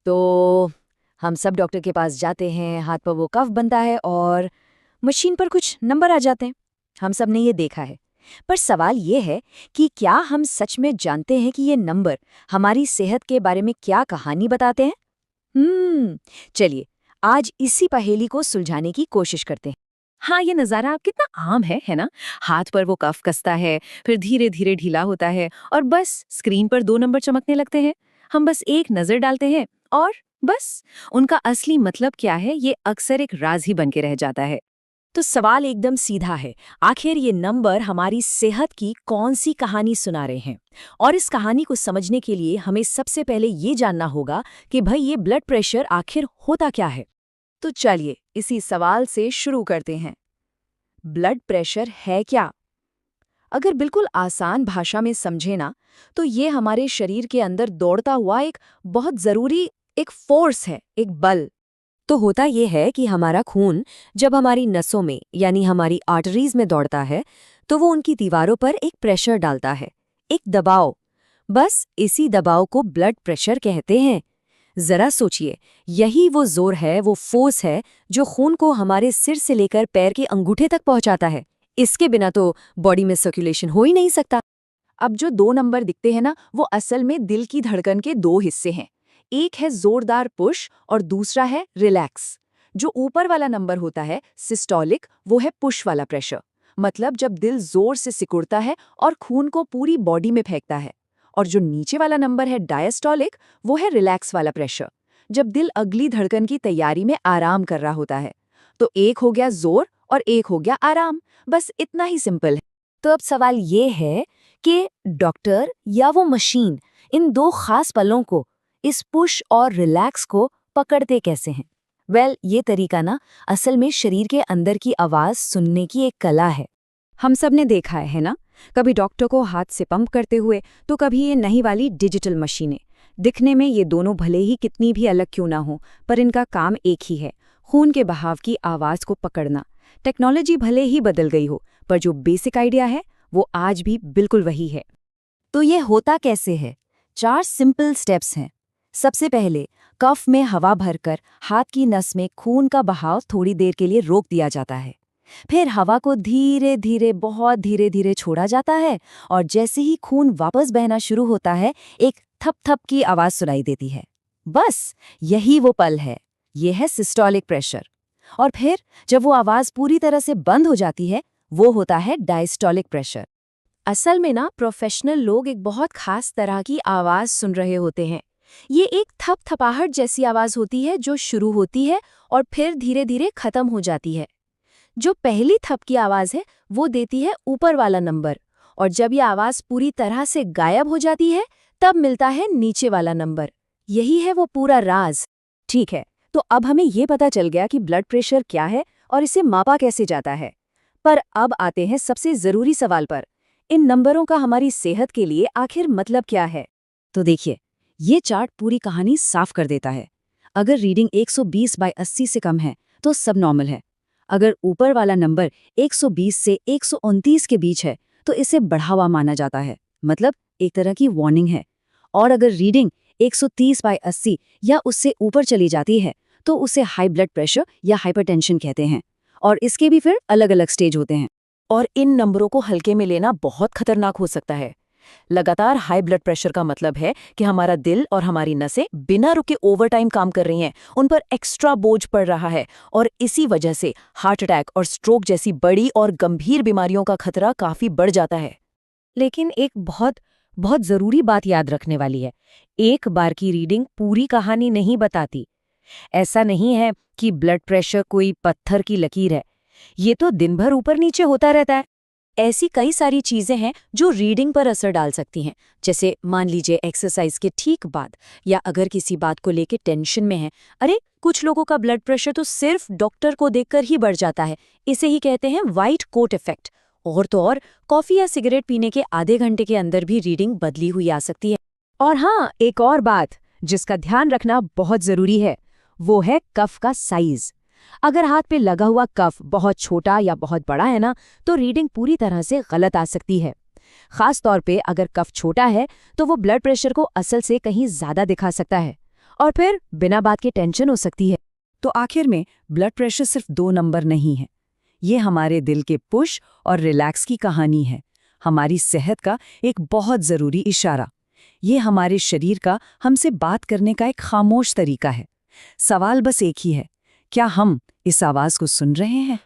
तो हम सब डॉक्टर के पास जाते हैं, हाथ पर वो कफ बनता है और मशीन पर कुछ नंबर आ जाते हैं। हम सब ने ये देखा है। पर सवाल ये है कि क्या हम सच में जानते हैं कि ये नंबर हमारी सेहत के बारे में क्या कहानी बताते हैं? चलिए आज इसी पहेली को सुलझाने की कोशिश करते हैं। हाँ, ये नज़ारा कितना आम है ना? हाथ पर वो कफ कसता है, फिर धीरे-धीरे ढीला होता है और बस स्क्रीन पर 2 नंबर चमकने लगते हैं। हम बस एक नज़र डालते हैं और बस उनका असली मतलब क्या है, ये अक्सर एक राज ही बन के रह जाता है। तो सवाल एकदम सीधा है, आखिर ये नंबर हमारी सेहत की कौन सी कहानी सुना रहे हैं? और इस कहानी को समझने के लिए हमें सबसे पहले ये जानना होगा कि भाई ये ब्लड प्रेशर आखिर होता क्या है। तो चलिए इसी सवाल से शुरू करते हैं। ब्लड प्रेशर है क्या? अगर बिल्कुल आसान भाषा में समझे ना, तो ये हमारे शरीर के अंदर दौड़ता हुआ एक बहुत जरूरी एक फोर्स है, एक बल। तो होता ये है कि हमारा खून जब हमारी नसों में यानी हमारी आर्टरीज में दौड़ता है, तो वो उनकी दीवारों पर एक प्रेशर डालता है, एक दबाव। बस इसी दबाव को ब्लड प्रेशर कहते हैं। जरा सोचिए, यही वो जोर है, वो फोर्स है जो खून को हमारे सिर से लेकर पैर के अंगूठे तक पहुंचाता है। इसके बिना तो बॉडी में सर्कुलेशन हो ही नहीं सकता। अब जो 2 नंबर दिखते हैं ना, वो असल में दिल की धड़कन के 2 हिस्से हैं। एक है जोरदार पुश और दूसरा है रिलैक्स। जो ऊपर वाला नंबर होता है सिस्टोलिक, वो है पुश वाला प्रेशर। मतलब जब दिल जोर से सिकुड़ता है और खून को पूरी बॉडी में फेंकता है। और जो नीचे वाला नंबर है डायस्टोलिक, वो है रिलैक्स वाला प्रेशर, जब दिल अगली धड़कन की तैयारी में आराम कर रहा होता है। तो एक हो गया जोर और एक हो गया आराम, बस इतना ही सिंपल है। तो अब सवाल ये है कि डॉक्टर या वो मशीन इन 2 खास पलों को, इस पुश और रिलैक्स को पकड़ते कैसे हैं? ये तरीका ना असल में शरीर के अंदर की आवाज सुनने की एक कला है। हम सब ने देखा है ना, कभी डॉक्टर को हाथ से पंप करते हुए, तो कभी ये नई वाली डिजिटल मशीनें। दिखने में ये दोनों भले ही कितनी भी अलग क्यों ना हो, पर इनका काम एक ही है, खून के बहाव की आवाज को पकड़ना। टेक्नोलॉजी भले ही बदल गई हो, पर जो बेसिक आइडिया है वो आज भी बिल्कुल वही है। तो ये होता कैसे है? 4 सिंपल स्टेप्स हैं। सबसे पहले कफ में हवा भरकर हाथ की नस में खून का बहाव थोड़ी देर के लिए रोक दिया जाता है। फिर हवा को धीरे धीरे, बहुत धीरे धीरे छोड़ा जाता है और जैसे ही खून वापस बहना शुरू होता है, एक थप थप की आवाज सुनाई देती है। बस यही वो पल है, ये है सिस्टोलिक प्रेशर। और फिर जब वो आवाज पूरी तरह से बंद हो जाती है, वो होता है डायस्टोलिक प्रेशर। असल में ना प्रोफेशनल लोग एक बहुत खास तरह की आवाज सुन रहे होते हैं। ये एक थपथपाहट जैसी आवाज होती है जो शुरू होती है और फिर धीरे धीरे खत्म हो जाती है। जो पहली थप की आवाज है वो देती है ऊपर वाला नंबर, और जब ये आवाज पूरी तरह से गायब हो जाती है तब मिलता है नीचे वाला नंबर। यही है वो पूरा राज। ठीक है, तो अब हमें ये पता चल गया कि ब्लड प्रेशर क्या है और इसे मापा कैसे जाता है। पर अब आते हैं सबसे जरूरी सवाल पर, इन नंबरों का हमारी सेहत के लिए आखिर मतलब क्या है? तो देखिए, ये चार्ट पूरी कहानी साफ कर देता है। अगर रीडिंग 120/80 से कम है तो सब नॉर्मल है। अगर ऊपर वाला नंबर 120 से 129 के बीच है तो इसे बढ़ा हुआ माना जाता है, मतलब एक तरह की वार्निंग है। और अगर रीडिंग 130/80 या उससे ऊपर चली जाती है तो उसे हाई ब्लड प्रेशर या हाइपरटेंशन कहते हैं। और इसके भी फिर अलग अलग स्टेज होते हैं। और इन नंबरों को हल्के में लेना बहुत खतरनाक हो सकता है। लगातार हाई ब्लड प्रेशर का मतलब है कि हमारा दिल और हमारी नसें बिना रुके ओवरटाइम काम कर रही हैं, उन पर एक्स्ट्रा बोझ पड़ रहा है, और इसी वजह से हार्ट अटैक और स्ट्रोक जैसी बड़ी और गंभीर बीमारियों का खतरा काफी बढ़ जाता है। लेकिन एक बहुत बहुत जरूरी बात याद रखने वाली है, एक बार की रीडिंग पूरी कहानी नहीं बताती। ऐसा नहीं है कि ब्लड प्रेशर कोई पत्थर की लकीर है, ये तो दिन भर ऊपर नीचे होता रहता है। ऐसी कई सारी चीजें हैं जो रीडिंग पर असर डाल सकती हैं, जैसे मान लीजिए एक्सरसाइज के ठीक बाद, या अगर किसी बात को लेके टेंशन में है। अरे कुछ लोगों का ब्लड प्रेशर तो सिर्फ डॉक्टर को देखकर ही बढ़ जाता है, इसे ही कहते हैं व्हाइट कोट इफेक्ट। और तो और कॉफी या सिगरेट पीने के आधे घंटे के अंदर भी रीडिंग बदली हुई आ सकती है। और हाँ, एक और बात जिसका ध्यान रखना बहुत जरूरी है, वो है कफ का साइज। अगर हाथ पे लगा हुआ कफ बहुत छोटा या बहुत बड़ा है ना, तो रीडिंग पूरी तरह से गलत आ सकती है। खास तौर पे अगर कफ छोटा है तो वो ब्लड प्रेशर को असल से कहीं ज्यादा दिखा सकता है। और फिर बिना बात के टेंशन हो सकती है। तो आखिर में ब्लड प्रेशर सिर्फ 2 नंबर नहीं है। ये हमारे दिल के पुश और रिलैक्स की कहानी है, हमारी सेहत का एक बहुत ज़रूरी इशारा। ये हमारे शरीर का हमसे बात करने का एक खामोश तरीका है। सवाल बस एक ही है, क्या हम इस आवाज़ को सुन रहे हैं?